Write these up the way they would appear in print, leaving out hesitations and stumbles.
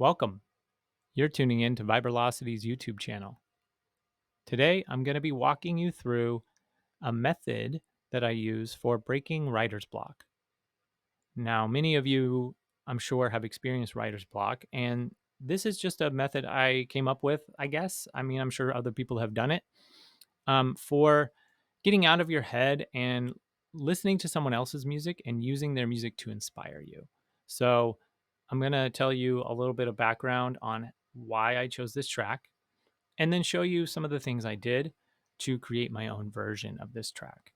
Welcome. You're tuning in to Vibralocity's YouTube channel. Today, I'm going to be walking you through a method that I use for breaking writer's block. Now, many of you, I'm sure, have experienced writer's block, and this is just a method I came up with, I guess. I mean, I'm sure other people have done it for getting out of your head and listening to someone else's music and using their music to inspire you. So, I'm going to tell you a little bit of background on why I chose this track and then show you some of the things I did to create my own version of this track.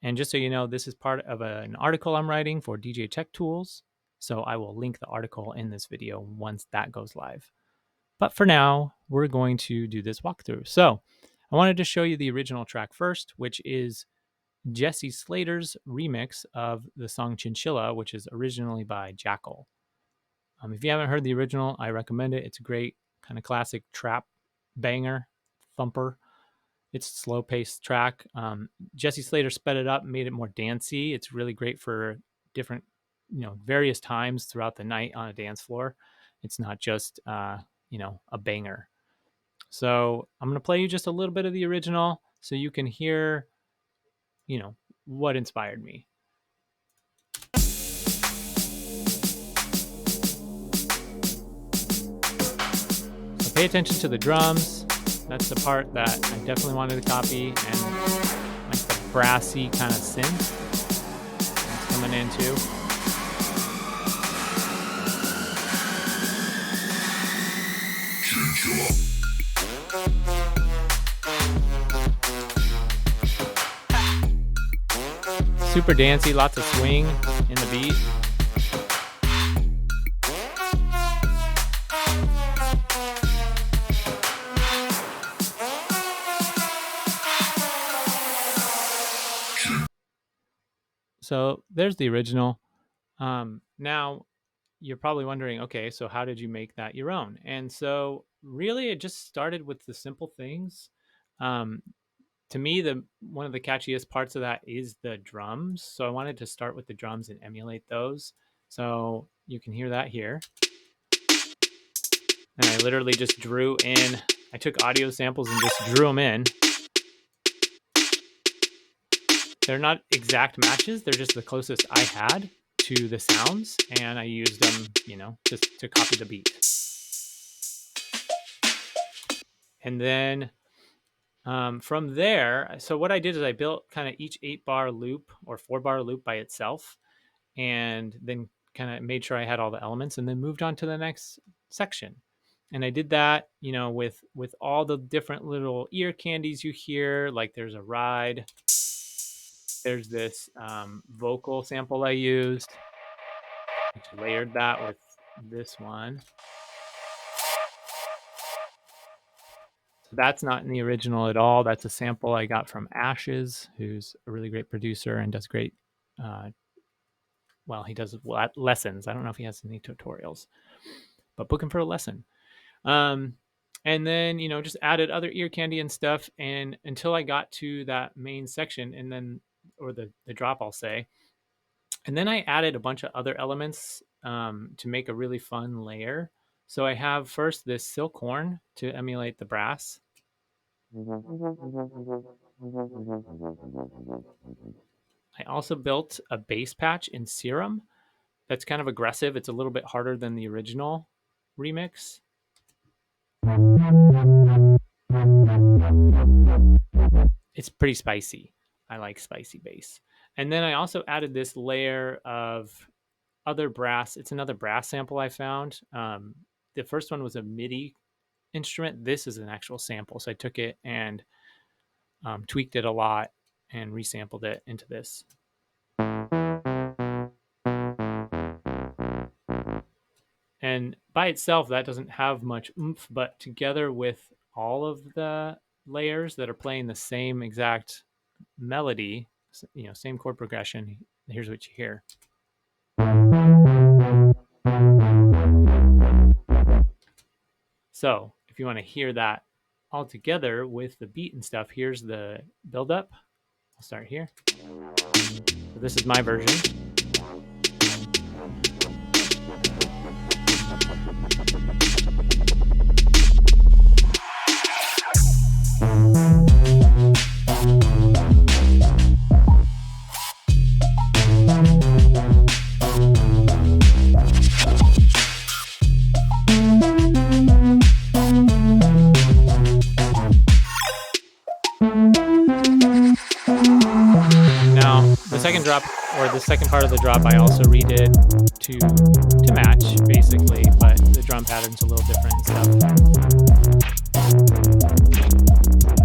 And just so you know, this is part of an article I'm writing for DJ Tech Tools. So I will link the article in this video once that goes live. But for now, we're going to do this walkthrough. So I wanted to show you the original track first, which is Jesse Slayter's remix of the song Chinchilla, which is originally by Jackal. If you haven't heard the original, I recommend it. It's a great kind of classic trap banger, thumper. It's a slow-paced track. Jesse Slayter sped it up, made it more dancey. It's really great for different, various times throughout the night on a dance floor. It's not just, a banger. So I'm going to play you just a little bit of the original so you can hear, what inspired me. So pay attention to the drums. That's the part that I definitely wanted to copy, and like the brassy kind of synth that's coming in too. Super dancey, lots of swing in the beat. So there's the original. Now you're probably wondering, okay, so how did you make that your own? And so really it just started with the simple things. To me, one of the catchiest parts of that is the drums. So I wanted to start with the drums and emulate those. So you can hear that here. And I literally just drew in, I took audio samples and just drew them in. They're not exact matches. They're just the closest I had to the sounds. And I used them, just to copy the beat. And then from there, so what I did is I built kind of each 8-bar loop or 4-bar loop by itself, and then kind of made sure I had all the elements, and then moved on to the next section. And I did that, with all the different little ear candies you hear. Like there's a ride, there's this vocal sample I used. I just layered that with this one. That's not in the original at all. That's a sample I got from Ashes, who's a really great producer and does great. He does lessons. I don't know if he has any tutorials, but book him for a lesson. And then just added other ear candy and stuff, and until I got to that main section, and then or the drop, I'll say, and then I added a bunch of other elements to make a really fun layer. So I have first this silk horn to emulate the brass. I also built a bass patch in Serum that's kind of aggressive. It's a little bit harder than the original remix. It's pretty spicy. I like spicy bass. And then I also added this layer of other brass. It's another brass sample I found. The first one was a MIDI instrument. This is an actual sample. So I took it and tweaked it a lot and resampled it into this. And by itself, that doesn't have much oomph, but together with all of the layers that are playing the same exact melody, same chord progression, here's what you hear. So if you want to hear that all together with the beat and stuff, here's the buildup. I'll start here. So this is my version. drop, or the second part of the drop, I also redid to match basically, but the drum pattern's a little different and stuff.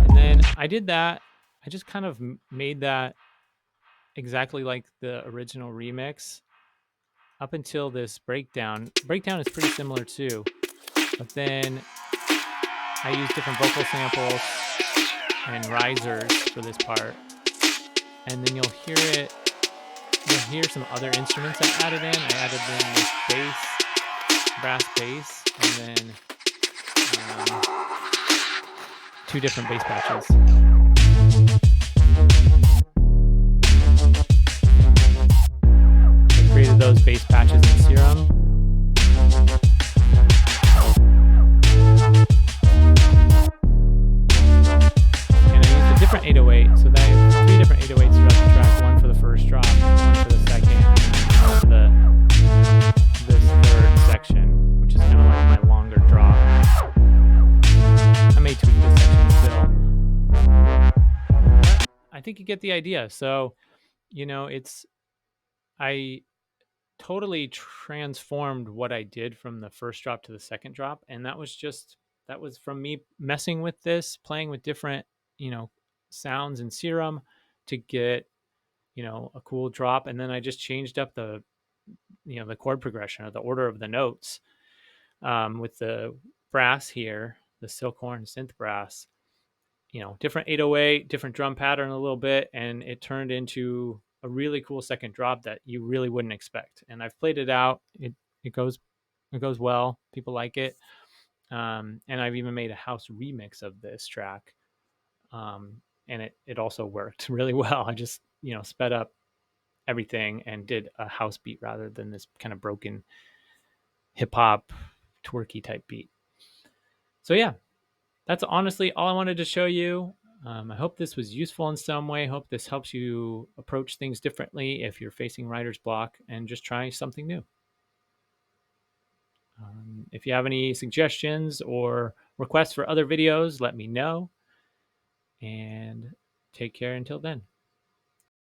And then I did that. I just kind of made that exactly like the original remix up until this breakdown. Breakdown is pretty similar too, but then I used different vocal samples and risers for this part. And then you'll hear some other instruments I added in. I added in this bass, brass bass, and then two different bass patches. I created those bass patches in Serum. And I used a different 808, so that I have three different 808s throughout the track, one for the first drop, one for the second, and one for this third section, which is kind of like my longer drop. I may tweak this section still. I think you get the idea. So, I totally transformed what I did from the first drop to the second drop. And that was from me messing with this, playing with different, sounds in Serum to get, a cool drop. And then I just changed up the chord progression or the order of the notes with the brass here, the Silkhorn synth brass, different 808, different drum pattern a little bit, and it turned into a really cool second drop that you really wouldn't expect. And I've played it out. It goes well. People like it. And I've even made a house remix of this track. And it also worked really well. I just, sped up everything and did a house beat rather than this kind of broken hip hop twerky type beat. So yeah, that's honestly all I wanted to show you. I hope this was useful in some way. I hope this helps you approach things differently if you're facing writer's block and just try something new. If you have any suggestions or requests for other videos, let me know. And take care until then.